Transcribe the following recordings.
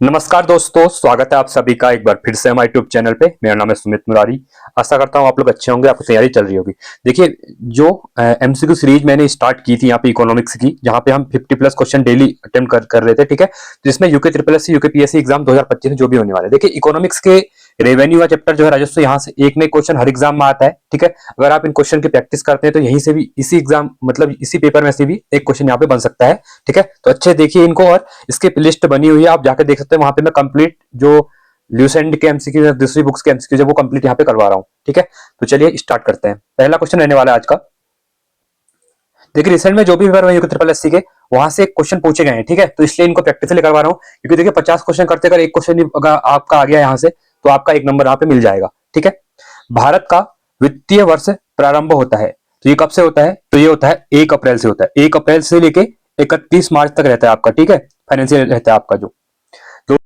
नमस्कार दोस्तों, स्वागत है आप सभी का एक बार फिर से हमारे यूट्यूब चैनल पे। मेरा नाम है सुमित मुरारी। आशा करता हूँ आप लोग अच्छे होंगे, आपकी तैयारी चल रही होगी। देखिए, जो एमसीक्यू सीरीज मैंने स्टार्ट की थी यहाँ पे इकोनॉमिक्स की, जहाँ पे हम 50+ क्वेश्चन डेली अटेम्प्ट कर रहे थे, ठीक है। तो इसमें UK triple S UK PSC exam 2025 में जो भी होने वाले, देखिए इकोनॉमिक्स के रेवेन्यू का चैप्टर जो है राजस्व, यहाँ से एक में क्वेश्चन हर एग्जाम में आता है, ठीक है। अगर आप इन क्वेश्चन की प्रैक्टिस करते हैं तो यहीं से भी इसी एग्जाम मतलब इसी पेपर में से भी एक क्वेश्चन यहाँ पे बन सकता है, ठीक है। तो अच्छे देखिए इनको, और इसकी लिस्ट बनी हुई है, आप जाकर देख सकते हैं। वहां पे मैं कंप्लीट जो ल्यूसेंट के एमसीक्यू, दूसरी बुक्स के एमसीक्यू है, वो कंप्लीट यहाँ पे करवा रहा हूँ, ठीक है। तो चलिए स्टार्ट करते हैं। पहला क्वेश्चन रहने वाला है आज का। देखिए रिसेंट में जो भी पेपर हुए ट्रिपल एससी के, वहां से क्वेश्चन पूछे गए हैं, ठीक है। तो इसलिए इनको प्रैक्टिकली करवा रहा हूँ, क्योंकि देखिए 50 क्वेश्चन करते अगर एक क्वेश्चन अगर आपका आ गया यहाँ से, तो आपका एक नंबर यहाँ पे मिल जाएगा, ठीक है। भारत का वित्तीय वर्ष प्रारंभ होता है, तो ये कब से होता है? तो ये होता है 1 अप्रैल से होता है। 1 अप्रैल से लेके 31 मार्च तक रहता है आपका, ठीक है। फाइनेंशियल रहता है आपका जो। तो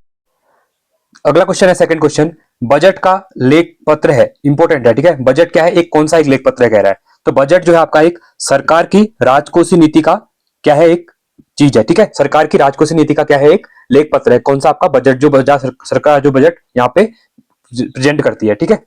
अगला क्वेश्चन है, सेकंड क्वेश्चन, बजट का लेख पत्र है, इंपॉर्टेंट है, ठीक है। बजट क्या है? एक कौन सा एक लेख पत्र है कह रहा है। तो बजट जो है आपका एक सरकार की राजकोषीय नीति का क्या है, एक चीज है, ठीक है। सरकार की राजकोषीय नीति का क्या है, एक लेख पत्र है। कौन सा? आपका बजट, जो बजट सरकार जो बजट यहाँ पे प्रेजेंट करती है, ठीक है।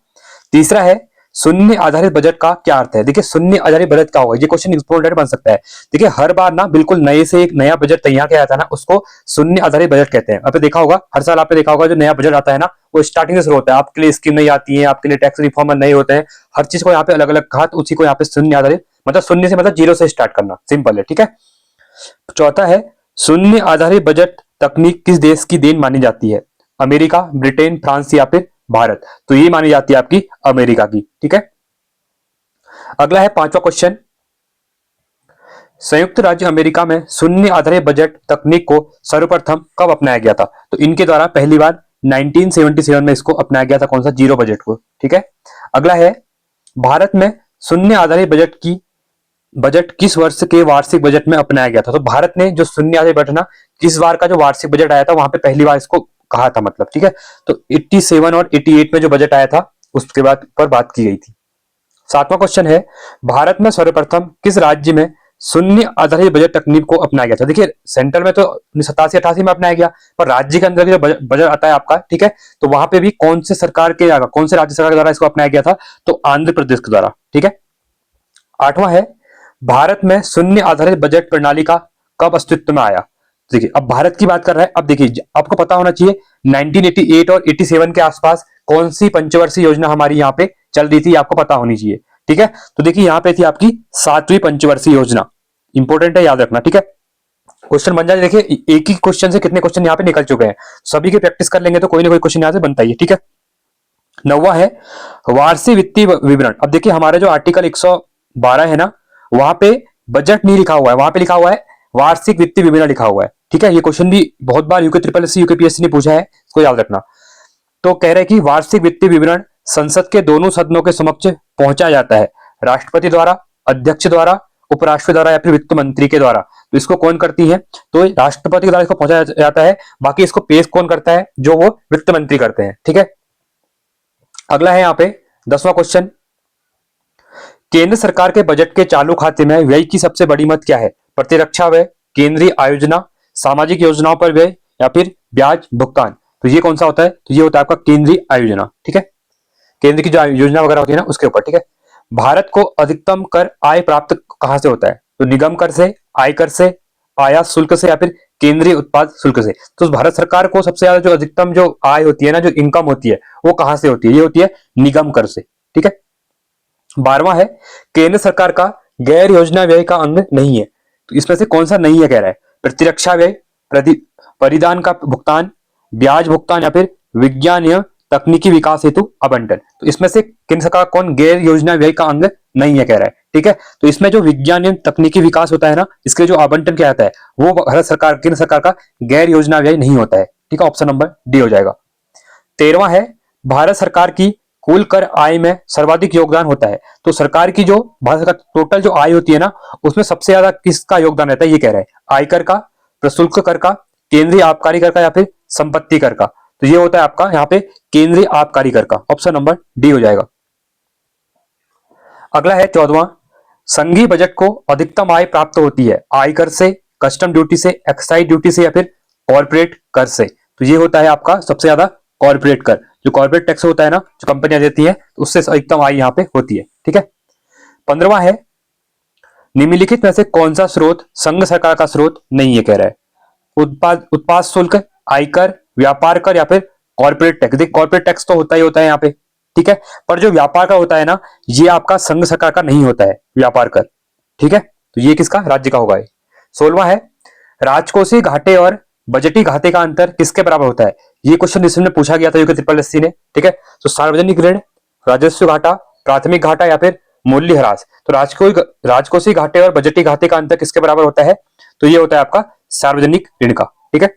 तीसरा है, शून्य आधारित बजट का क्या अर्थ है? देखिए शून्य आधारित बजट क्या होगा, ये क्वेश्चन इंपॉर्टेंट बन सकता है। देखिए हर बार ना बिल्कुल नए से एक नया बजट तैयार किया जाता है ना, उसको शून्य आधारित बजट कहते हैं। आपने देखा होगा, हर साल आपने देखा होगा, जो नया बजट आता है ना, वो स्टार्टिंग से शुरू होता है। आपके लिए स्कीम नई आती है, आपके लिए टैक्स रिफॉर्म नए होते हैं, हर चीज को यहाँ पे अलग अलग कहा, तो उसी को यहाँ पे शून्य आधारित, मतलब शून्य से मतलब जीरो से स्टार्ट करना, सिंपल है, ठीक है। चौथा है, शून्य आधारित बजट तकनीक किस देश की देन मानी जाती है? अमेरिका, ब्रिटेन, फ्रांस या फिर भारत? तो ये मानी जाती है आपकी अमेरिका की, ठीक है। अगला है पांचवा क्वेश्चन, संयुक्त राज्य अमेरिका में शून्य आधारित बजट तकनीक को सर्वप्रथम कब अपनाया गया था? तो इनके द्वारा पहली बार 1977 में इसको अपनाया गया था। कौन सा? जीरो बजट को, ठीक है। अगला है, भारत में शून्य आधारित बजट किस वर्ष के वार्षिक बजट में अपनाया गया था? तो भारत ने जो शून्य आधारित बजट ना, किस बार का जो वार्षिक बजट आया था, वहां पे पहली बार इसको कहा था, मतलब, ठीक है। तो 87 और 88 में जो बजट आया था, उसके बाद पर बात की गई थी। सातवां क्वेश्चन है, भारत में सर्वप्रथम किस राज्य में शून्य आधारित बजट तकनीक को अपनाया गया था? देखिए सेंटर में तो 1987-88 में अपनाया गया, पर राज्य के अंदर जो बजट आता है आपका, ठीक है, तो वहां पे भी कौन से सरकार के, कौन से राज्य सरकार के द्वारा इसको अपनाया गया था? तो आंध्र प्रदेश के द्वारा, ठीक है। आठवां है, भारत में शून्य आधारित बजट प्रणाली का कब अस्तित्व में आया? देखिए अब भारत की बात कर रहा है। अब देखिए आपको पता होना चाहिए 1988 और 87 के आसपास कौन सी पंचवर्षीय योजना हमारी यहाँ पे चल रही थी, आपको पता होनी चाहिए, ठीक है। तो देखिए यहाँ पे थी आपकी 7वीं पंचवर्षीय योजना। इंपॉर्टेंट है, याद रखना, ठीक है। क्वेश्चन बन जाए, देखिए एक ही क्वेश्चन से कितने क्वेश्चन यहाँ पे निकल चुके हैं, सभी की प्रैक्टिस कर लेंगे तो कोई ना कोई क्वेश्चन यहाँ से बनता ही है, ठीक है। नौवा है, वार्षिक वित्तीय विवरण। अब देखिए हमारे जो आर्टिकल 112 है ना, वहां पे बजट नहीं लिखा हुआ है, वहां पे लिखा हुआ है वार्षिक वित्तीय विवरण लिखा हुआ है, ठीक है। ये क्वेश्चन भी बहुत बार UK triple S UK PSC ने पूछा है, इसको याद रखना। तो कह रहे हैं कि वार्षिक वित्तीय विवरण संसद के दोनों सदनों के समक्ष पहुंचाया जाता है, राष्ट्रपति द्वारा, अध्यक्ष द्वारा, उपराष्ट्रपति द्वारा या फिर वित्त मंत्री के द्वारा। तो इसको कौन करती है? तो राष्ट्रपति के द्वारा इसको पहुंचाया जाता है। बाकी इसको पेश कौन करता है? जो वो वित्त मंत्री करते हैं, ठीक है। अगला है यहाँ पे 10वां क्वेश्चन, केंद्र सरकार के बजट के चालू खाते में व्यय की सबसे बड़ी मद क्या है? प्रतिरक्षा व्यय, केंद्रीय आयोजना, सामाजिक योजनाओं पर व्यय या फिर ब्याज भुगतान? तो ये कौन सा होता है? तो ये होता है आपका केंद्रीय आयोजना, ठीक है। केंद्र की जो योजना वगैरह होती है ना, उसके ऊपर, ठीक है। भारत को अधिकतम कर आय प्राप्त कहां से होता है? तो निगम कर से, आयकर से, आयात शुल्क से या फिर केंद्रीय उत्पाद शुल्क से? तो भारत सरकार को सबसे ज्यादा जो अधिकतम जो आय होती है ना, जो इनकम होती है, वो कहां से होती है? ये होती है निगम कर से, ठीक है। 12वां है, केंद्र सरकार का गैर योजना व्यय का अंग नहीं है। तो इसमें से कौन सा नहीं है कह रहा है? प्रतिरक्षा व्यय, परिधान का भुगतान, ब्याज भुगतान या फिर विज्ञान या तकनीकी विकास हेतु आवंटन? तो इसमें से केंद्र सरकार कौन गैर योजना व्यय का अंग नहीं है कह रहा है, ठीक है। तो इसमें जो विज्ञान एवं तकनीकी विकास होता है ना, इसके जो आवंटन किया जाता है, वो भारत सरकार, केंद्र सरकार का गैर योजना व्यय नहीं होता है, ठीक है। ऑप्शन नंबर डी हो जाएगा। 13वां है, भारत सरकार की कुल कर आय में सर्वाधिक योगदान होता है। तो सरकार की जो भारत सरकार टोटल जो आय होती है ना, उसमें सबसे ज्यादा किसका योगदान रहता है? ये कह रहा है आयकर का, प्रशुल्क कर का, केंद्रीय आबकारी कर का या फिर संपत्ति कर का? तो ये होता है आपका यहाँ पे केंद्रीय आबकारी कर का। ऑप्शन नंबर डी हो जाएगा। अगला है 14वां, संघीय बजट को अधिकतम आय प्राप्त होती है आयकर से, कस्टम ड्यूटी से, एक्साइज ड्यूटी से या फिर कॉर्पोरेट कर से? तो ये होता है आपका सबसे ज्यादा कॉर्पोरेट कर। जो कॉर्पोरेट टैक्स होता है ना, जो कंपनियां देती है, तो उससे अधिकतम आय यहाँ पे होती है। ठीक है। 15वां है, निम्नलिखित में से कौन सा स्रोत संघ सरकार का स्रोत नहीं है, कह रहा है। उत्पाद उत्पाद शुल्क, आयकर, व्यापार कर या फिर कॉर्पोरेट टैक्स। देख कॉर्पोरेट टैक्स तो होता ही होता है यहाँ पे, ठीक है, पर जो व्यापार का होता है ना, ये आपका संघ सरकार का नहीं होता है व्यापार कर। ठीक है, तो ये किसका, राज्य का होगा। 16वां है, राजकोषीय घाटे और बजटी घाटे का अंतर किसके बराबर होता है। ये क्वेश्चन इसमें पूछा गया था यूके ट्रिपल एससी ने। ठीक है, तो सार्वजनिक ऋण, राजस्व घाटा, प्राथमिक घाटा या फिर मूल्य ह्रास। तो राजकोषीय घाटे और बजटी घाटे का अंतर किसके बराबर होता है, तो ये होता है आपका सार्वजनिक ऋण का। ठीक है।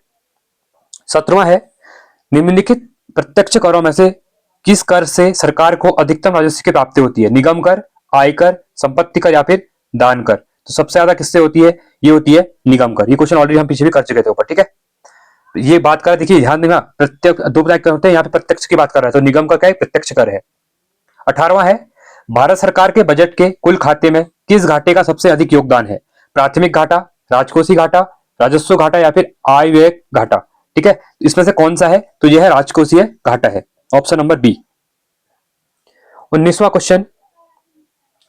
17वां है, निम्नलिखित प्रत्यक्ष करों में से किस कर से सरकार को अधिकतम राजस्व की प्राप्ति होती है। निगम कर, आयकर, संपत्ति कर या फिर दान कर। तो सबसे ज्यादा किससे होती है, ये होती है निगम कर। ये क्वेश्चन ऑलरेडी हम पीछे भी कर चुके थे ऊपर। ठीक है, तो ये बात कर, देखिए ध्यान देना, प्रत्यक्ष दो प्रकार के होते हैं, यहाँ पे प्रत्यक्ष की बात कर रहा है, तो निगम का क्या है, प्रत्यक्ष कर है। 18वां है, भारत सरकार के बजट के कुल खाते में किस घाटे का सबसे अधिक योगदान है। प्राथमिक घाटा, राजकोषीय घाटा, राजस्व घाटा या फिर आय व्यय घाटा। ठीक है, इसमें से कौन सा है, तो यह है राजकोषीय घाटा है, ऑप्शन नंबर बी। 19वां क्वेश्चन,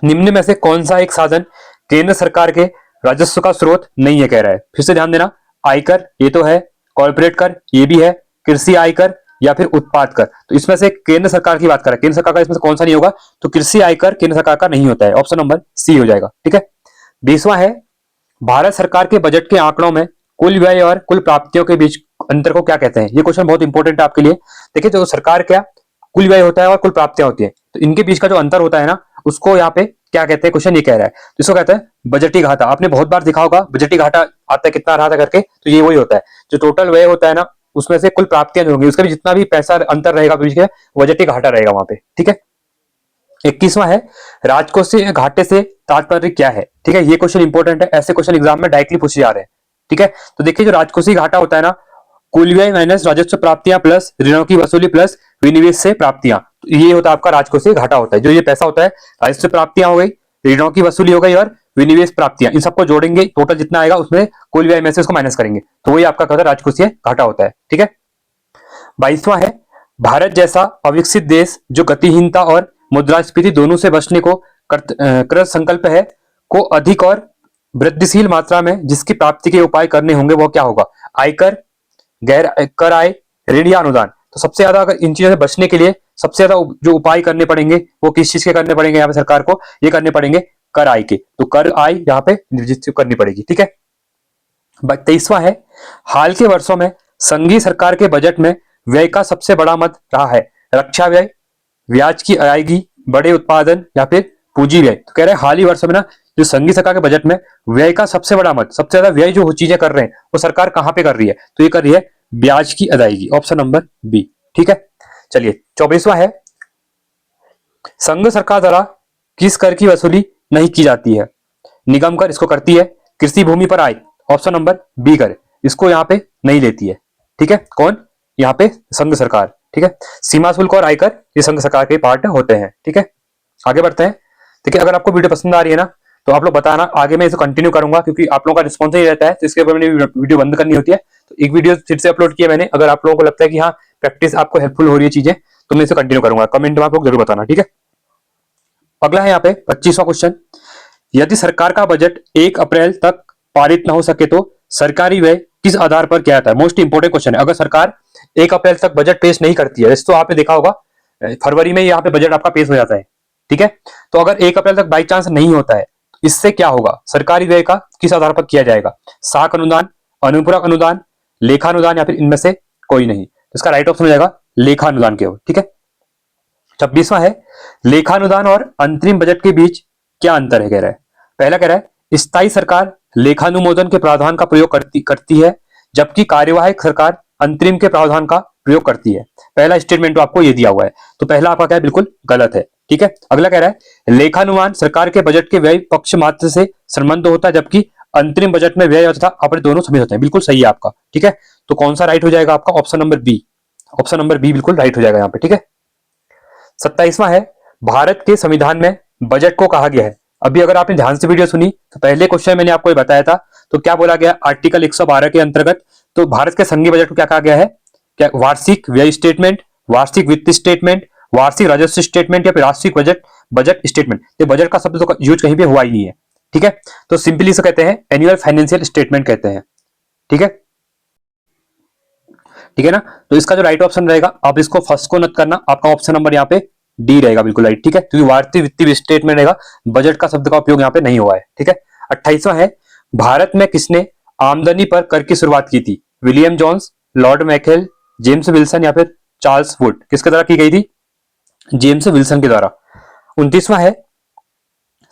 निम्न में से कौन सा एक साधन केंद्र सरकार के राजस्व का स्रोत नहीं है, कह रहा है। फिर से ध्यान देना, आयकर ये तो है, कॉर्पोरेट कर ये भी है, कृषि आयकर या फिर उत्पाद कर। तो इसमें से केंद्र सरकार की बात कर रहा है, केंद्र सरकार का इसमें से कौन सा नहीं होगा, तो कृषि आयकर केंद्र सरकार का नहीं होता है, ऑप्शन नंबर सी हो जाएगा। ठीक है। 20वां है, भारत सरकार के बजट के आंकड़ों में कुल व्यय और कुल प्राप्तियों के बीच अंतर को क्या कहते हैं। ये क्वेश्चन बहुत इंपॉर्टेंट है आपके लिए। देखिए, तो सरकार क्या कुल व्यय होता है और कुल प्राप्तियां होती है, तो इनके बीच का जो अंतर होता है ना, उसको यहाँ पे क्या कहते हैं, क्वेश्चन ये कह रहा है, तो इसको कहते हैं बजटी घाटा। आपने बहुत बार देखा होगा बजटी घाटा आता है, कितना रहा था करके, तो ये वही होता है, जो टोटल व्यय होता है ना, उसमें से कुल प्राप्तियां जो होंगी, उसका भी जितना भी पैसा अंतर रहेगा बीच के, बजटी घाटा रहेगा वहां पे। ठीक है। 21वां है, राजकोषीय घाटे से तात्पर्य क्या है। ठीक है, ये क्वेश्चन इंपॉर्टेंट है, ऐसे क्वेश्चन एग्जाम में डायरेक्टली पूछे जा रहे हैं। ठीक है, तो देखिए जो राजकोषीय घाटा होता है ना, कुल व्यय माइनस राजस्व प्राप्तियां प्लस ऋणों की वसूली प्लस विनिवेश से प्राप्तियां, तो ये होता है आपका राजकोषीय घाटा होता है। जो ये पैसा होता है, राजस्व प्राप्तियां हो गई, ऋणों की वसूली हो गई और विनिवेश प्राप्तियां, इन सबको जोड़ेंगे, टोटल जितना आएगा उसमें कुल व्यय में से उसको माइनस करेंगे, तो वही आपका कहता है राजकोषीय घाटा होता है। ठीक है। 22वां है, भारत जैसा अविकसित देश जो गतिहीनता और मुद्रास्फीति दोनों से बचने को कृत संकल्प है, को अधिक और वृद्धिशील मात्रा में जिसकी प्राप्ति के उपाय करने होंगे, वो क्या होगा। आयकर, गैर कर आय, ऋण या अनुदान। तो सबसे ज्यादा अगर इन चीजों से बचने के लिए सबसे ज्यादा जो उपाय करने पड़ेंगे, वो किस चीज के करने पड़ेंगे, यहाँ पे सरकार को ये करने पड़ेंगे कर आय के, तो कर आय यहाँ पे निर्जित करनी पड़ेगी। ठीक है। 23वां है, हाल के वर्षों में संघीय सरकार के बजट में व्यय का सबसे बड़ा मद रहा है रक्षा व्यय, ब्याज की अदायगी, बड़े उत्पादन या फिर पूंजी व्यय। तो कह रहे हैं हाल ही वर्षों में ना, जो संघीय सरकार के बजट में व्यय का सबसे बड़ा मद, सबसे ज्यादा व्यय जो चीजें कर रहे हैं, वो सरकार कहां पे कर रही है, तो ये कर रही है ब्याज की अदायगी, ऑप्शन नंबर बी। ठीक है। चलिए 24वां है, संघ सरकार द्वारा किस कर की वसूली नहीं की जाती है। निगम कर इसको करती है, कृषि भूमि पर आय, ऑप्शन नंबर बी कर, इसको यहाँ पे नहीं लेती है। ठीक है, कौन, यहाँ पे संघ सरकार। ठीक है, सीमा शुल्क और आयकर ये संघ सरकार के पार्ट होते हैं। ठीक है, आगे बढ़ते हैं। देखिए, अगर आपको वीडियो पसंद आ रही है ना, तो आप लोग बताना, आगे मैं इसे कंटिन्यू करूंगा, क्योंकि आप लोगों का रिस्पॉन्स ही रहता है, तो इसके ऊपर मैंने वीडियो बंद करनी होती है। तो एक वीडियो फिर से अपलोड किया मैंने, अगर आप लोगों को लगता है कि हाँ प्रैक्टिस आपको हेल्पफुल हो रही है चीजें, तो मैं इसे कंटिन्यू करूंगा। कमेंट में आप लोग जरूर बताना। ठीक है, अगला है यहाँ पे 25वां क्वेश्चन, यदि सरकार का बजट 1 अप्रैल तक पारित न हो सके तो सरकारी व्यय किस आधार पर किया जाता है। मोस्ट इंपोर्टेंट क्वेश्चन है। अगर सरकार 1 अप्रैल तक बजट पेश नहीं करती है, जैसे तो आपने देखा होगा फरवरी में यहाँ पे बजट आपका पेश हो जाता है। ठीक है, तो अगर 1 अप्रैल तक बाई चांस नहीं होता है, इससे क्या होगा, सरकारी व्यय का किस आधार पर किया जाएगा। साख अनुदान, अनुपूरक अनुदान, लेखा अनुदान या फिर इनमें से कोई नहीं। इसका राइट ऑप्शन हो जाएगा लेखा अनुदान केवल। ठीक है। 26वां है, लेखानुदान और अंतरिम बजट के बीच क्या अंतर है, कह रहा है। पहला कह रहा है, स्थायी सरकार लेखानुमोदन के प्रावधान का प्रयोग करती है, जबकि कार्यवाहक सरकार अंतरिम के प्रावधान का प्रयोग करती है। पहला स्टेटमेंट तो आपको ये दिया हुआ है, तो पहला आपका क्या है, बिल्कुल गलत है। ठीक है, अगला कह रहा है, लेखानुमान सरकार के बजट के व्यय पक्ष मात्र से संबंध होता है, जबकि अंतरिम बजट में व्यय तथा अपने दोनों समित होते हैं। बिल्कुल सही है आपका। ठीक है, तो कौन सा राइट हो जाएगा आपका, option number B. Option number B बिल्कुल राइट हो जाएगा यहाँ पे। ठीक है। 27वां है, भारत के संविधान में बजट को कहा गया है। अभी अगर आपने ध्यान से वीडियो सुनी, तो पहले क्वेश्चन मैंने आपको बताया था, तो क्या बोला गया, आर्टिकल 112 के अंतर्गत, तो भारत के संघीय बजट को क्या कहा गया है, क्या वार्षिक व्यय स्टेटमेंट, वार्षिक वित्त स्टेटमेंट, वार्षिक राजस्व स्टेटमेंट या फिर वार्षिक बजट बजट स्टेटमेंट। तो बजट का शब्द तो यूज कहीं पे हुआ ही नहीं है, ठीक है। तो सिंपली इसे कहते हैं एनुअल फाइनेंशियल स्टेटमेंट कहते हैं, ठीक है, ठीक है ना। तो इसका जो राइट ऑप्शन रहेगा, आप इसको फर्स्ट को नोट करना, आपका ऑप्शन नंबर यहाँ पे डी रहेगा, बिल्कुल राइट, ठीक है, क्योंकि वार्षिक वित्तीय स्टेटमेंट रहेगा, बजट का शब्द का उपयोग यहाँ पे नहीं हुआ है, ठीक है। 28वां है, भारत में किसने आमदनी पर कर की शुरुआत की थी? William Jones, Lord Macaulay, James Wilson या फिर चार्ल्स वुड। किसके द्वारा की गई थी? जेम्स विल्सन के द्वारा। 29वां है,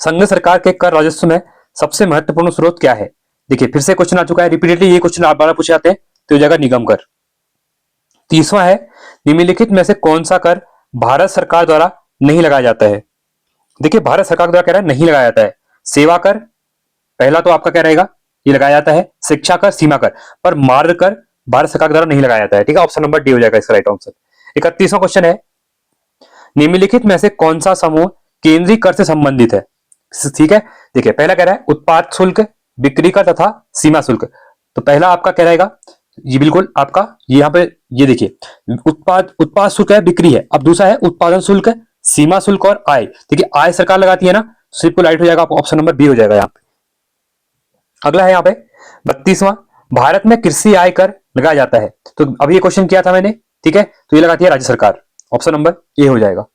संघ सरकार के कर राजस्व में सबसे महत्वपूर्ण स्रोत क्या है? देखिए फिर से क्वेश्चन आ चुका है, रिपीटेडली ये क्वेश्चन आप बार पूछे जाते हैं, तो जगह निगम कर। 30वां है, निम्नलिखित में से कौन सा कर भारत सरकार द्वारा नहीं लगाया जाता है? देखिए भारत सरकार द्वारा कह रहा है नहीं लगाया जाता है। सेवा कर पहला तो आपका क्या रहेगा, ये लगाया जाता है। शिक्षा कर, सीमा कर, पर मार्ग कर भारत सरकार द्वारा नहीं लगाया जाता है, ठीक है, ऑप्शन नंबर डी हो जाएगा इसका राइट आंसर। 31वां क्वेश्चन है, निम्नलिखित में से कौन सा समूह केंद्रीय कर से संबंधित है? ठीक है, देखिए पहला कह रहा है उत्पाद शुल्क, बिक्री कर तथा सीमा शुल्क। तो पहला आपका क्या रहेगा, ये बिल्कुल आपका यहाँ पे ये देखिए उत्पाद शुल्क है, बिक्री है। अब दूसरा है उत्पादन शुल्क, सीमा शुल्क और आय। देखिए आय सरकार लगाती है ना, सिर्फ राइट हो जाएगा, ऑप्शन नंबर बी हो जाएगा यहाँ पे। अगला है यहाँ पे 32वां, भारत में कृषि आय कर लगाया जाता है। तो अभी ये क्वेश्चन किया था मैंने, ठीक है, तो ये लगाती है राज्य सरकार, ऑप्शन नंबर ए हो जाएगा।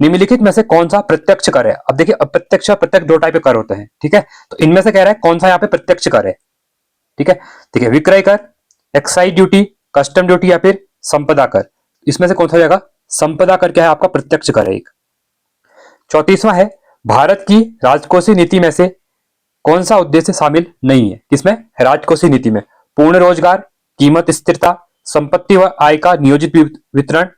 निम्नलिखित में से कौन सा प्रत्यक्ष कर है? अब देखिए अप्रत्यक्ष और प्रत्यक्ष दो टाइप के कर होते हैं, ठीक है, तो इनमें से कह रहा है कौन सा यहाँ पे प्रत्यक्ष कर है, ठीक है। देखिए विक्रय कर, एक्साइज ड्यूटी, कस्टम ड्यूटी या फिर संपदा कर। इसमें से कौन सा जाएगा? संपदा कर क्या है आपका प्रत्यक्ष कर है एक। 34वां है, भारत की राजकोषीय नीति में से कौन सा उद्देश्य शामिल नहीं है? किसमें? राजकोषीय नीति में। पूर्ण रोजगार, कीमत स्थिरता, संपत्ति व आय का नियोजित वितरण,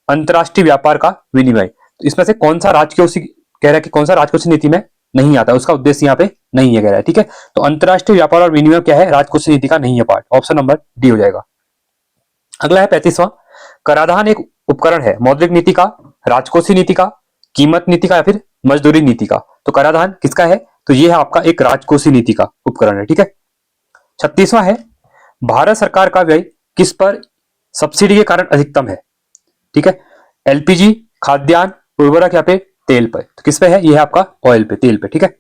अंतरराष्ट्रीय व्यापार का विनिमय। तो इसमें से कौन सा राजकोषीय कह रहा है कि कौन सा राजकोषीय नीति में नहीं आता, उसका उद्देश्य यहाँ पे नहीं है कह रहा है, ठीक है। तो अंतरराष्ट्रीय व्यापार और विनिमय क्या है? राजकोषीय नीति का नहीं है पार्ट, ऑप्शन नंबर डी हो जाएगा। अगला है 35वां, कराधान एक उपकरण है मौद्रिक नीति का, राजकोषीय नीति का, कीमत नीति का या फिर मजदूरी नीति का। तो कराधान किसका है? तो ये है आपका एक राजकोषीय नीति का उपकरण है, ठीक है। 36वां है, भारत सरकार का व्यय किस पर सब्सिडी के कारण अधिकतम है? ठीक है, एलपीजी, खाद्यान्न, उर्वरक या फिर तेल पर। तो किस पे है? ये है आपका ऑयल पे, तेल पे, ठीक है।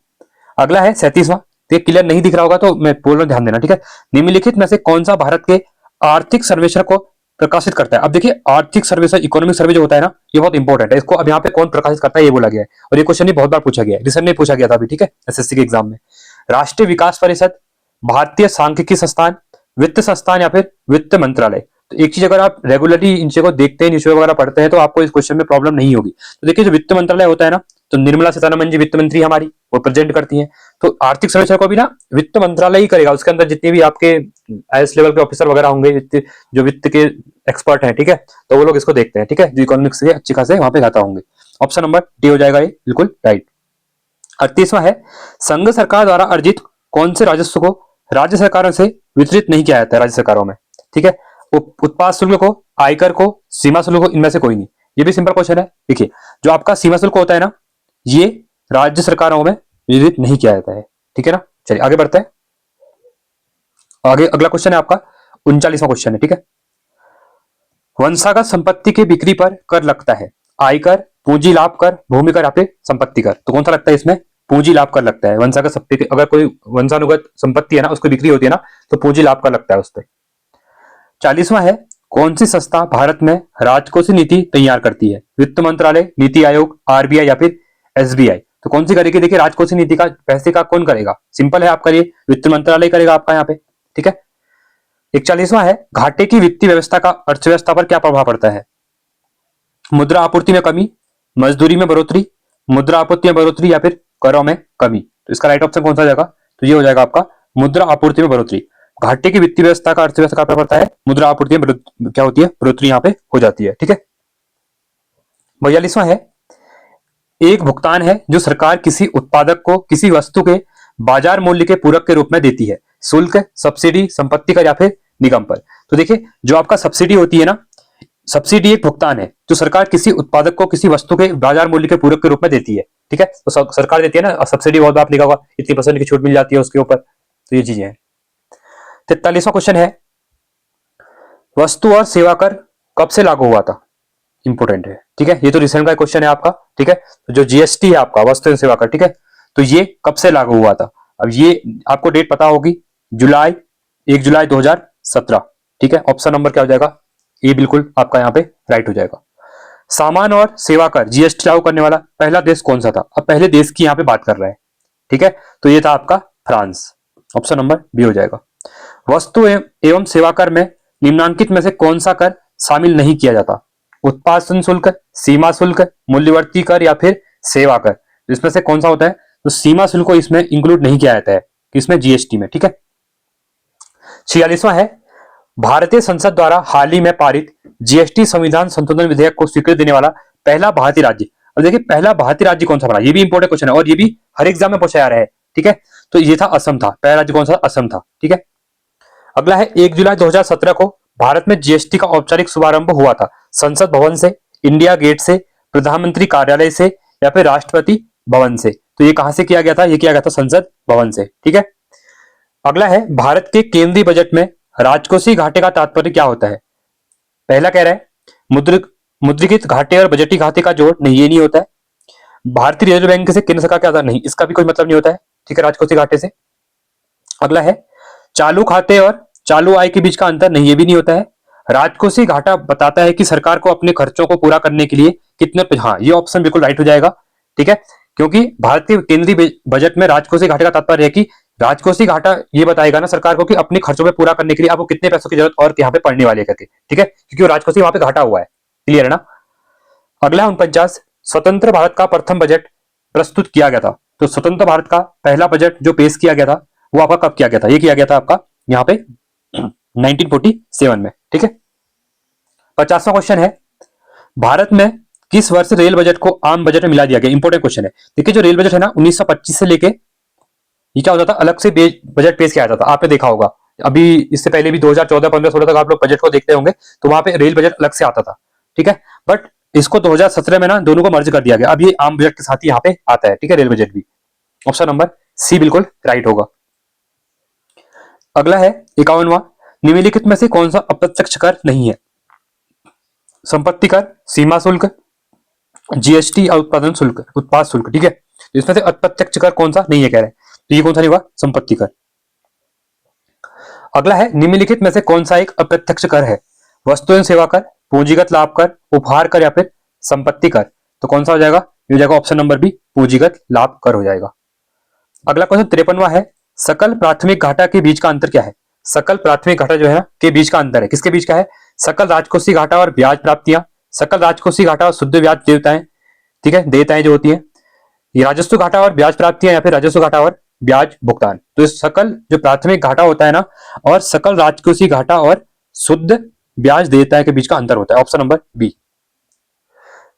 अगला है 37वां, तो क्लियर नहीं दिख रहा होगा तो मैं बोल रहा हूं, ध्यान देना, ठीक है। निम्नलिखित में से कौन सा भारत के आर्थिक सर्वेक्षण को प्रकाशित करता है? अब देखिए आर्थिक सर्वेक्षण, इकोनॉमिक सर्वे जो होता है ना, ये बहुत इंपॉर्टेंट है। इसको अब यहाँ पे कौन प्रकाशित करता है ये बोला गया है, और ये क्वेश्चन भी बहुत बार पूछा गया है, रिसेंट में पूछा गया था अभी, ठीक है, एसएससी के एग्जाम में। राष्ट्रीय विकास परिषद, भारतीय सांख्यिकी संस्थान, वित्त संस्थान या फिर वित्त मंत्रालय। तो एक चीज, अगर आप रेगुलरली इन चीजों को देखते हैं, न्यूज़पेपर वगैरह पढ़ते हैं, तो आपको इस क्वेश्चन में प्रॉब्लम नहीं होगी। तो देखिए जो वित्त मंत्रालय होता है ना, तो निर्मला सीतारमण जी वित्त मंत्री हमारी, वो प्रेजेंट करती हैं। तो आर्थिक सर्वेक्षण को भी ना वित्त मंत्रालय ही करेगा, उसके अंदर जितने भी आपके आईएएस लेवल के ऑफिसर वगैरह होंगे, जो वित्त के एक्सपर्ट हैं, ठीक है, तो वो लोग इसको देखते हैं, ठीक है, जो इकोनॉमिक्स से अच्छी खासे वहां पे खाता होंगे। ऑप्शन नंबर डी हो जाएगा ये, बिल्कुल राइट। 38वां है, संघ सरकार द्वारा अर्जित कौन से राजस्व को राज्य सरकारों से वितरित नहीं किया जाता है राज्य सरकारों में? ठीक है, उत्पाद शुल्क को, आयकर को, सीमा शुल्क को, इनमें से कोई नहीं। ये भी सिंपल क्वेश्चन है। देखिए जो आपका सीमा शुल्क होता है ना, ये राज्य सरकारों में वितरित नहीं किया जाता है, ठीक है ना। चलिए आगे बढ़ते हैं। आगे अगला क्वेश्चन है आपका 39वां क्वेश्चन है, ठीक है। वंशागत संपत्ति की बिक्री पर कर लगता है, आयकर, पूंजी लाभ कर, भूमि कर या फिर संपत्ति कर। तो कौन सा लगता है इसमें? पूंजी लाभ कर लगता है। वंशागत संपत्ति, अगर कोई वंशानुगत संपत्ति है ना, उसकी बिक्री होती है ना, तो पूंजी लाभ कर लगता है उस पर। 40वां है, कौन सी संस्था भारत में राजकोषीय नीति तैयार करती है? वित्त मंत्रालय, नीति आयोग, आरबीआई या फिर एसबीआई। तो कौन सी करेगी? देखिए राजकोषीय नीति का पैसे का कौन करेगा? सिंपल है आपका, ये वित्त मंत्रालय करेगा आपका यहाँ पे, ठीक है। 41वां है, घाटे की वित्तीय व्यवस्था का अर्थव्यवस्था पर क्या प्रभाव पड़ता है? मुद्रा आपूर्ति में कमी, मजदूरी में बढ़ोतरी, मुद्रा आपूर्ति में बढ़ोतरी या फिर करों में कमी। तो इसका राइट ऑप्शन कौन सा जाएगा? तो ये हो जाएगा आपका मुद्रा आपूर्ति में बढ़ोतरी। घाटे की वित्तीय व्यवस्था का अर्थव्यवस्था का प्रभाव पड़ता है, मुद्रा आपूर्ति में क्या होती है? बढ़ोतरी यहाँ पे हो जाती है, ठीक है। 42वां है, एक भुगतान है जो सरकार किसी उत्पादक को किसी वस्तु के बाजार मूल्य के पूरक के रूप में देती है, शुल्क, सब्सिडी, संपत्ति कर या फिर निगम पर। तो देखिए जो आपका सब्सिडी होती है ना, सब्सिडी एक भुगतान है जो सरकार किसी उत्पादक को किसी वस्तु के बाजार मूल्य के पूरक के रूप में देती है, ठीक है। तो सरकार देती है ना, सब्सिडी बहुत बार लिखा होगा, इतनी % की छूट मिल जाती है उसके ऊपर। तो ये चीजें हैं। 43वां क्वेश्चन है, वस्तु और सेवा कर कब से लागू हुआ था, इंपोर्टेंट है, ठीक है। ये तो रिसेंट का क्वेश्चन है आपका, ठीक है। तो जो जीएसटी है आपका, वस्तु एवं सेवा कर, ठीक है, तो ये कब से लागू हुआ था। अब ये आपको डेट पता होगी, 1 जुलाई 2017, ठीक है। ऑप्शन नंबर क्या हो जाएगा, ये बिल्कुल आपका यहाँ पे राइट हो जाएगा। सामान और सेवा कर जीएसटी लागू करने वाला पहला देश कौन सा था। अब पहले देश की यहाँ पे बात कर रहे हैं, ठीक है, तो ये था आपका फ्रांस। ऑप्शन नंबर बी हो जाएगा। वस्तु एवं सेवा कर में निम्नांकित में से कौन सा कर शामिल नहीं किया जाता। उत्पादन शुल्क, सीमा शुल्क, मूल्यवर्ती कर या फिर सेवा कर। इसमें से कौन सा होता है, तो सीमा शुल्क को इसमें इंक्लूड नहीं किया जाता है, इसमें जीएसटी में, ठीक है। 46वां है, भारतीय संसद द्वारा हाल ही में पारित जीएसटी संविधान संशोधन विधेयक को स्वीकृति देने वाला पहला भारतीय राज्य। अब देखिए पहला भारतीय राज्य कौन सा बना, ये भी इंपोर्टेंट क्वेश्चन है और ये भी हर एग्जाम में पूछा जा रहा है, ठीक है। तो ये था असम था, पहला राज्य कौन सा, असम था, ठीक है। अगला है 1 जुलाई 2017 को भारत में जीएसटी का औपचारिक शुभारंभ हुआ था। संसद भवन से, इंडिया गेट से, प्रधानमंत्री कार्यालय से या फिर राष्ट्रपति भवन से। तो ये कहां से किया गया था, ये किया गया था संसद भवन से, ठीक है। अगला है भारत के केंद्रीय बजट में राजकोषीय घाटे का तात्पर्य क्या होता है। पहला कह रहा है मुद्रित घाटे और बजटीय घाटे का जोड़, नहीं ये नहीं होता है। भारतीय रिजर्व बैंक से केंद्र सरकार क्या था, नहीं इसका भी कोई मतलब नहीं होता है, ठीक है, राजकोषीय घाटे से। अगला है चालू खाते और चालू आय के बीच का अंतर, नहीं ये भी नहीं होता है। राजकोषीय घाटा बताता है कि सरकार को अपने खर्चों को पूरा करने के लिए कितने, हाँ ये ऑप्शन बिल्कुल राइट हो जाएगा, ठीक है। क्योंकि भारत के केंद्रीय बजट में राजकोषीय घाटे का तात्पर्य है कि राजकोषीय घाटा ये बताएगा ना सरकार को कि अपने खर्चों में पूरा करने के लिए आपको कितने पैसों की जरूरत और यहाँ पे पड़ने वाली है करके, ठीक है, क्योंकि वो राजकोषीय वहां पे घाटा हुआ है, क्लियर है ना। अगला 49, स्वतंत्र भारत का प्रथम बजट प्रस्तुत किया गया था। तो स्वतंत्र भारत का पहला बजट जो पेश किया गया था वो आपका कब किया गया था, ये किया गया था आपका यहाँ पे 1947 में, ठीक है। 50वां क्वेश्चन है, भारत में किस वर्ष रेल बजट को आम बजट में मिला दिया गया। इंपोर्टेंट क्वेश्चन है। देखिए जो रेल बजट है ना 1925 से लेके ये क्या होता था, अलग से बजट पेश किया जाता था, आपने देखा होगा। अभी इससे पहले भी 2014, 15, 16 तक आप लोग बजट को देखते होंगे तो वहां पे रेल बजट अलग से आता था, ठीक है। बट इसको 2017 में ना दोनों को मर्ज कर दिया गया, अब ये आम बजट के साथ ही यहाँ पे आता है, ठीक है, रेल बजट भी। ऑप्शन नंबर सी बिल्कुल राइट होगा। अगला है 51वां, निम्नलिखित में से कौन सा अप्रत्यक्ष कर नहीं है। संपत्ति कर, सीमा शुल्क, जीएसटी और उत्पाद शुल्क, ठीक है। तो इसमें से अप्रत्यक्ष कर कौन सा नहीं है कह रहे हैं, तो ये कौन सा नहीं होगा, संपत्ति कर। अगला है निम्नलिखित में से कौन सा एक अप्रत्यक्ष कर है। वस्तु एवं सेवा कर, पूंजीगत लाभ कर, उपहार कर या फिर संपत्ति कर। तो कौन सा हो जाएगा, ये हो जाएगा ऑप्शन नंबर बी, पूंजीगत लाभ कर हो जाएगा। अगला क्वेश्चन 53वां है, सकल प्राथमिक घाटा के बीच का अंतर क्या है। सकल प्राथमिक घाटा जो है ना के बीच का अंतर है, किसके बीच का है, सकल राजकोषीय घाटा और ब्याज प्राप्तियां, सकल राजकोषीय घाटा और शुद्ध ब्याज देयताएं, ठीक है, देयताएं जो होती है, ये राजस्व घाटा और ब्याज प्राप्तियां या फिर राजस्व घाटा और ब्याज भुगतान। तो इस सकल जो प्राथमिक घाटा होता है ना और सकल राजकोषीय घाटा और शुद्ध ब्याज देयताएं के बीच का अंतर होता है, ऑप्शन नंबर बी।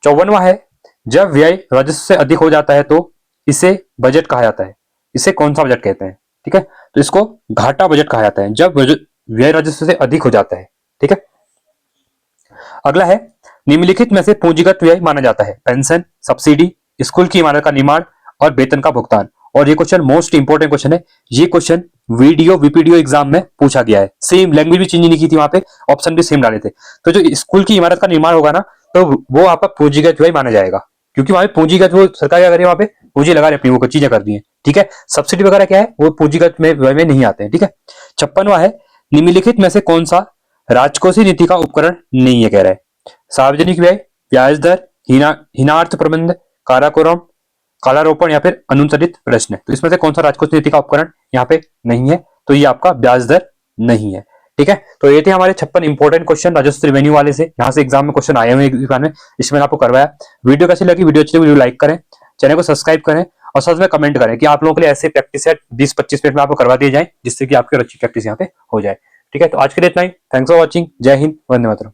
54वां है, जब व्यय राजस्व से अधिक हो जाता है तो इसे बजट कहा जाता है। इसे कौन सा बजट कहते हैं, ठीक है, तो इसको घाटा बजट कहा जाता है जब व्यय राजस्व से अधिक हो जाता है, ठीक है। अगला है, निम्नलिखित में से पूंजीगत व्यय माना जाता है पेंशन, सब्सिडी, स्कूल की इमारत का निर्माण और वेतन का भुगतान। और ये क्वेश्चन मोस्ट इंपोर्टेंट क्वेश्चन है, ये क्वेश्चन वीडियो वीपीडीओ एग्जाम में पूछा गया है, सेम लैंग्वेज भी चेंज नहीं की थी, वहां पे ऑप्शन भी सेम डाले थे। तो जो स्कूल की इमारत का निर्माण होगा ना तो वो आपका पूंजीगत व्यय माना जाएगा, क्योंकि वहां पे पूंजीगत वो सरकार क्या कर रही है, वहां पे पूंजी लगा रही है, वो चीजें कर दी है, ठीक है। सब्सिडी वगैरह क्या है वो पूंजीगत में व्यय में नहीं आते हैं, ठीक है। 56वां है, निम्नलिखित में से कौन सा राजकोषीय नीति का उपकरण नहीं है कह रहा है। सार्वजनिक व्यय, ब्याज दर, हिनार्थ प्रबंध, काराकोरम, कालारोपण या फिर अनुत्तरित प्रश्न। तो इसमें से कौन सा राजकोषीय नीति का उपकरण यहाँ पे नहीं है, तो ये आपका ब्याज दर नहीं है, ठीक है। तो ये थे हमारे 56 इंपोर्टेंट क्वेश्चन राजस्व रेवेन्यू वाले से, यहाँ से एग्जाम में क्वेश्चन आए हुए एग्जाम में, इसमें आपको करवाया। वीडियो कैसी लगी, वीडियो अच्छी लगी वीडियो लाइक करें, चैनल को सब्सक्राइब करें और साथ में कमेंट करें कि आप लोगों के लिए ऐसे प्रैक्टिस सेट 20-25 मिनट में आपको करवा दिए जाए, जिससे कि आपकी अच्छी प्रैक्टिस यहाँ पे हो जाए, ठीक है। तो आज के लिए इतना ही, थैंक्स फॉर वॉचिंग, जय हिंद, वंदे मातरम।